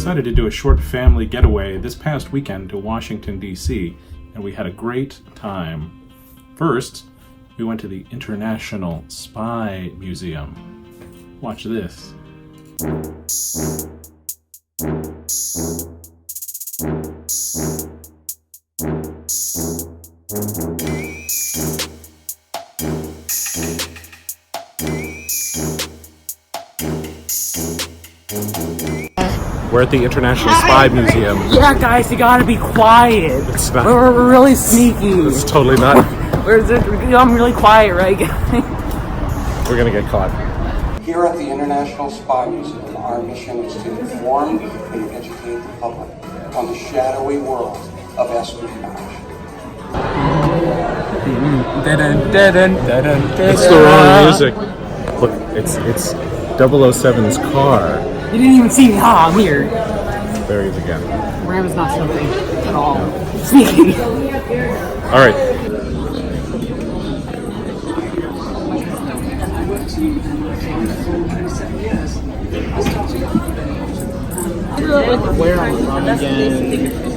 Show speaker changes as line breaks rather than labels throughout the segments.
decided to do a short family getaway this past weekend to Washington, D.C., and we had a great time. First, we went to the International Spy Museum. Watch this. We're at the International Spy Museum.
Yeah, guys, you gotta be quiet.
It's not.
We're really sneaky.
It's totally not.
I'm really quiet, right, guys?
We're gonna get caught.
Here at the International Spy Museum, our mission is to inform and educate the public on the shadowy world of espionage.
It's the wrong music. Look, it's 007's car.
You didn't even see me. I'm here.
There he is again.
Ram is not something at all. Sneaky.
All right.
Where am I again?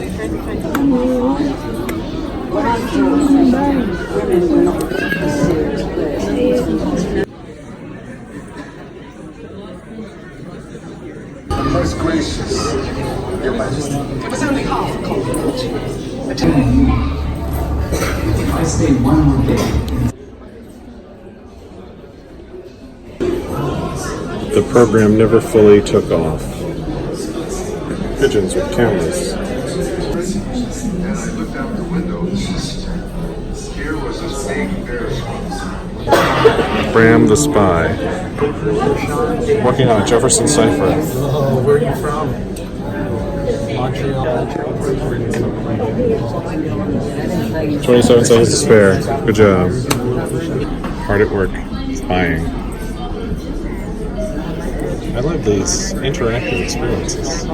Most gracious, Your Majesty. It was only half a compliment. If I stay one more day.
The program never fully took off. Pigeons with cameras.
And I looked out the window. Here was this big bear swamp.
Bram the Spy. Working on a Jefferson cipher.
Oh, where are you from? Montreal.
27 seconds to spare. Good job. Hard at work. Spying. I love these interactive experiences.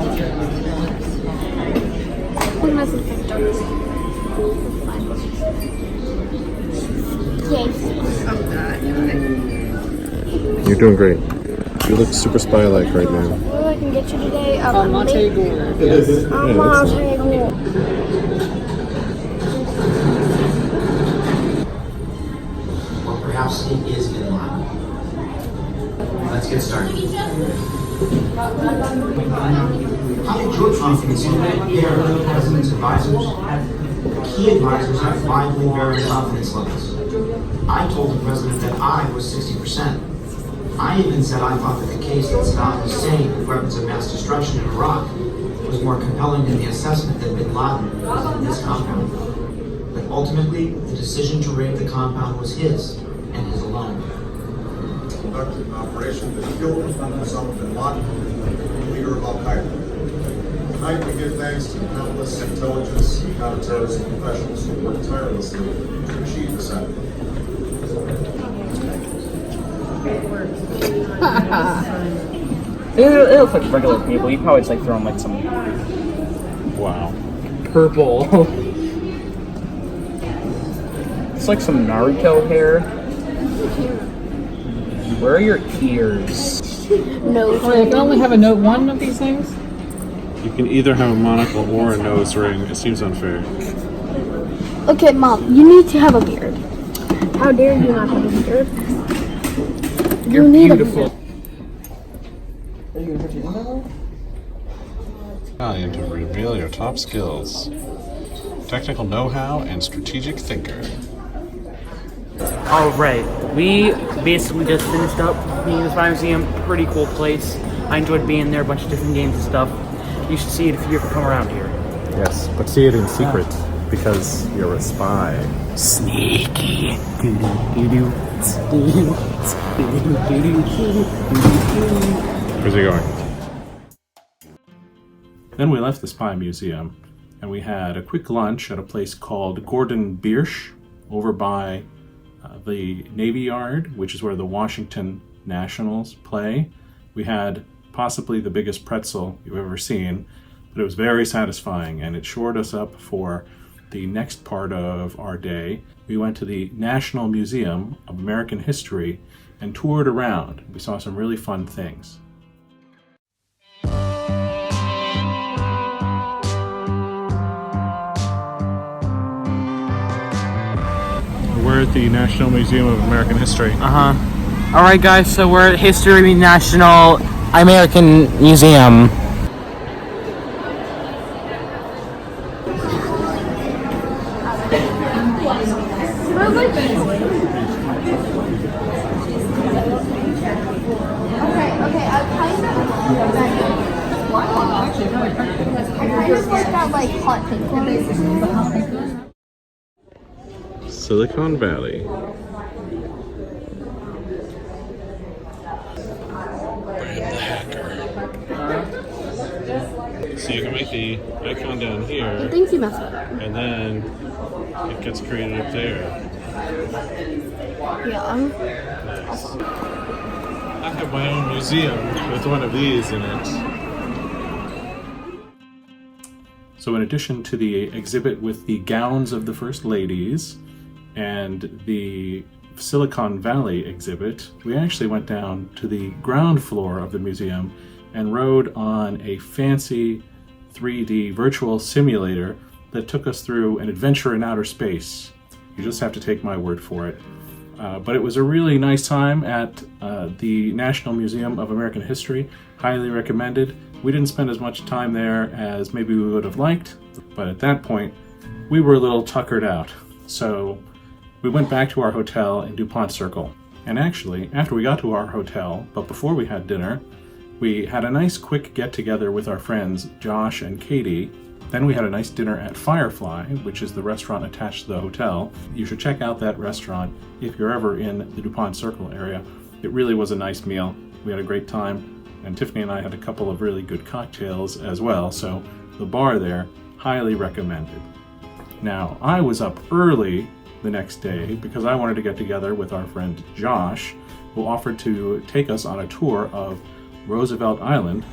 You're doing great. You look super spy-like right now.
What I can get you today?
Monte Gore.
Or perhaps it is Bin Laden. Let's get started. How did your confidence in that pair of the president's advisors? Key advisors have widely varying confidence levels. I told the president that I was 60%. I even said I thought that the case that Saddam Hussein with weapons of mass destruction in Iraq was more compelling than the assessment that Bin Laden was in this compound. But ultimately, the decision to raid the compound was his, and his alone.
Conducted an operation that killed Osama bin Laden, the leader of Al-Qaeda. Tonight we give thanks to countless intelligence and counterterrorism professionals who worked tirelessly to achieve this act.
It looks like regular people. You probably just like throw them like some
Wow.
purple. It's like some Naruto hair. Where are your ears?
No.
I can only have a note one of these things.
You can either have a monocle or a nose ring. It seems unfair.
Okay, Mom, you need to have a beard. How dare you not have a beard?
You're
You need a
beautiful.
Time to reveal your top skills. Technical know-how and strategic thinker.
Alright, we basically just finished up being in the Spy Museum. Pretty cool place. I enjoyed being there, a bunch of different games and stuff. You should see it if you ever come around here.
Yes, but see it in secret because you're a spy.
Sneaky.
Where's he going? Then we left the Spy Museum and we had a quick lunch at a place called Gordon Biersch over by the Navy Yard, which is where the Washington Nationals play. We had possibly the biggest pretzel you've ever seen, but it was very satisfying and it shored us up for the next part of our day. We went to the National Museum of American History and toured around. We saw some really fun things.
we're at the National Museum of American History.
Alright guys, so we're at History National American Museum.
Silicon Valley. So you can make the icon down here,
I think you messed up.
and then it gets created up there.
Yeah.
I have my own museum with one of these in it. So in addition to the exhibit with the gowns of the first ladies and the Silicon Valley exhibit, we actually went down to the ground floor of the museum and rode on a fancy 3D virtual simulator that took us through an adventure in outer space. You just have to take my word for it. But it was a really nice time at the National Museum of American History. Highly recommended. We didn't spend as much time there as maybe we would have liked, but at that point, we were a little tuckered out. So we went back to our hotel in DuPont Circle. And actually, after we got to our hotel, but before we had dinner, we had a nice quick get-together with our friends Josh and Katie. Then we had a nice dinner at Firefly, which is the restaurant attached to the hotel. You should check out that restaurant if you're ever in the DuPont Circle area. It really was a nice meal. We had a great time, and Tiffany and I had a couple of really good cocktails as well, so the bar there, highly recommended. Now, I was up early the next day because I wanted to get together with our friend Josh, who offered to take us on a tour of Roosevelt Island.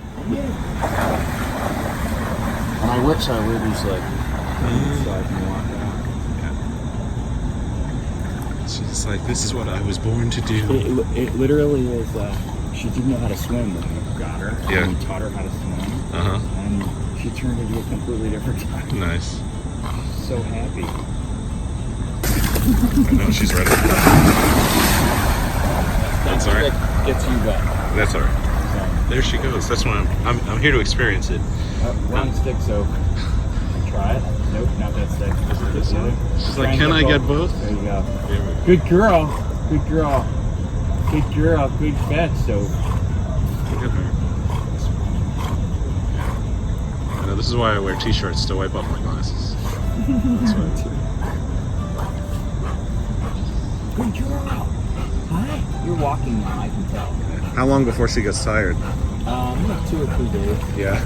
My wits are really like, so I can walk out.
She's like, this is what I was born to do.
It literally is, she didn't know how to swim when we got her.
Yeah.
And we taught her how to swim. And she turned into a completely different guy.
Nice.
So happy.
I know, she's ready. That's all right.
That gets you wet.
That's all right. There she goes. That's why I'm here to experience it.
One stick soap. Try it. Nope, not that stick. This one.
She's like, can I get both?
There you go. Good girl. Good girl. Good girl. Good fat soap.
Look at her. I know, this is why I wear t-shirts to wipe off my glasses. That's why.
Good girl. Hi. You're walking now, I can tell.
How long before she gets tired?
Like 2 or 3 days.
Yeah.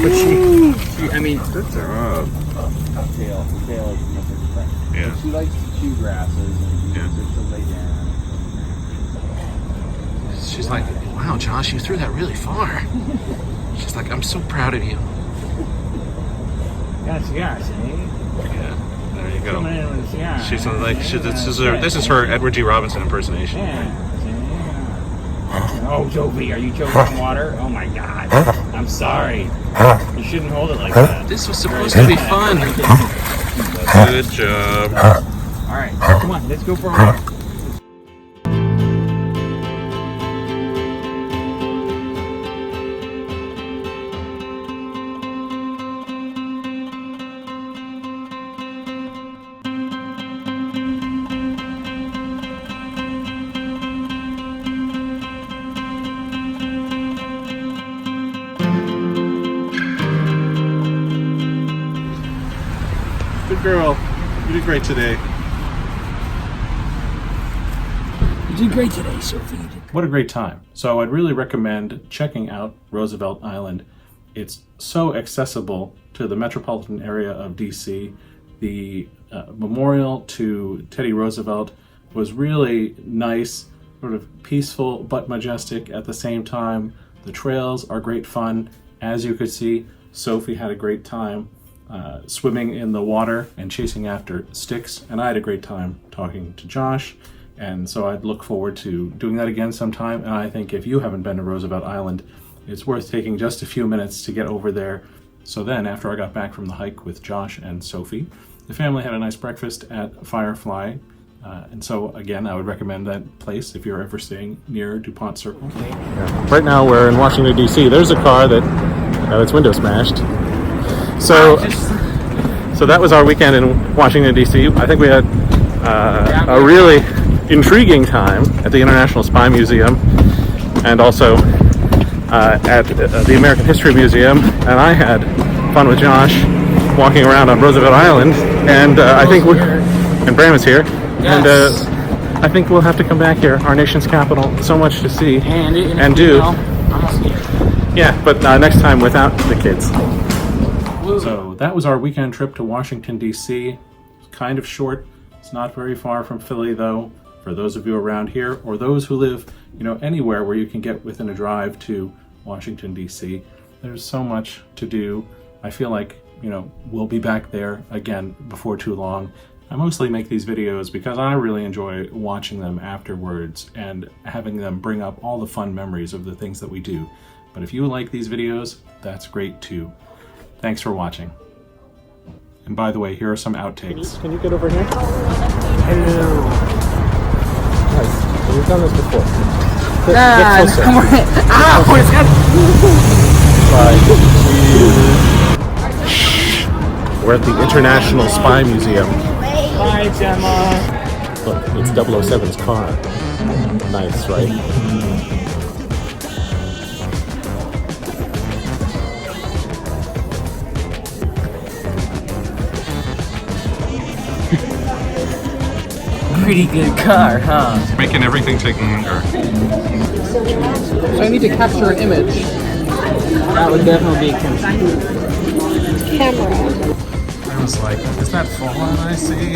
But she, I mean,
Good job.
tail is nothing but.
Yeah.
But she likes to chew grasses and uses it to lay down.
She's like, wow, Josh, you threw that really far. She's like, I'm so proud of you.
Got cigars, eh?
Yeah. There you go.
Coming in with a cigar.
She's like, this is her Edward G. Robinson impersonation.
Yeah. Oh, Jovi, are you choking water? Oh my God. I'm sorry. You shouldn't hold it like that.
This was supposed to be fun. Good job.
All right, come on, let's go for a walk.
Good girl. You did great today.
You did great today, Sophie.
What a great time. So I'd really recommend checking out Roosevelt Island. It's so accessible to the metropolitan area of D.C. The memorial to Teddy Roosevelt was really nice, sort of peaceful but majestic at the same time. The trails are great fun. As you could see, Sophie had a great time swimming in the water and chasing after sticks, and I had a great time talking to Josh, and so I'd look forward to doing that again sometime. And I think if you haven't been to Roosevelt Island, it's worth taking just a few minutes to get over there. So then, after I got back from the hike with Josh and Sophie, the family had a nice breakfast at Firefly. And so, again, I would recommend that place if you're ever staying near DuPont Circle. Yeah. Right now, we're in Washington, D.C. There's a car that its window smashed. So that was our weekend in Washington, D.C. I think we had a really intriguing time at the International Spy Museum and also at the American History Museum. And I had fun with Josh walking around on Roosevelt Island. And I think and Bram is here.
Yes.
And I think we'll have to come back here, our nation's capital. So much to see and do. Yeah, but next time without the kids. So that was our weekend trip to Washington, D.C. It's kind of short. It's not very far from Philly, though. For those of you around here, or those who live, anywhere where you can get within a drive to Washington, D.C., there's so much to do. I feel like, we'll be back there again before too long. I mostly make these videos because I really enjoy watching them afterwards and having them bring up all the fun memories of the things that we do. But if you like these videos, that's great too. Thanks for watching. And by the way, here are some outtakes. Can you get over here?
Hello.
Nice. We've done this before.
Come on. Ow!
We're at the International Spy Museum.
Bye, Gemma.
Look, it's 007's car. Nice, right?
Pretty good car, huh?
Making everything take longer.
So I need to capture an image. That would definitely be a
Camera.
I was like, is that fallen I see?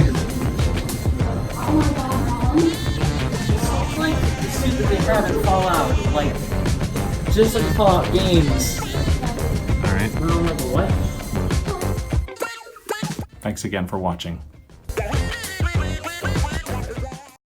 It's like the suit that they have in Fallout, just like Fallout games.
Alright.
I don't remember what.
Thanks again for watching.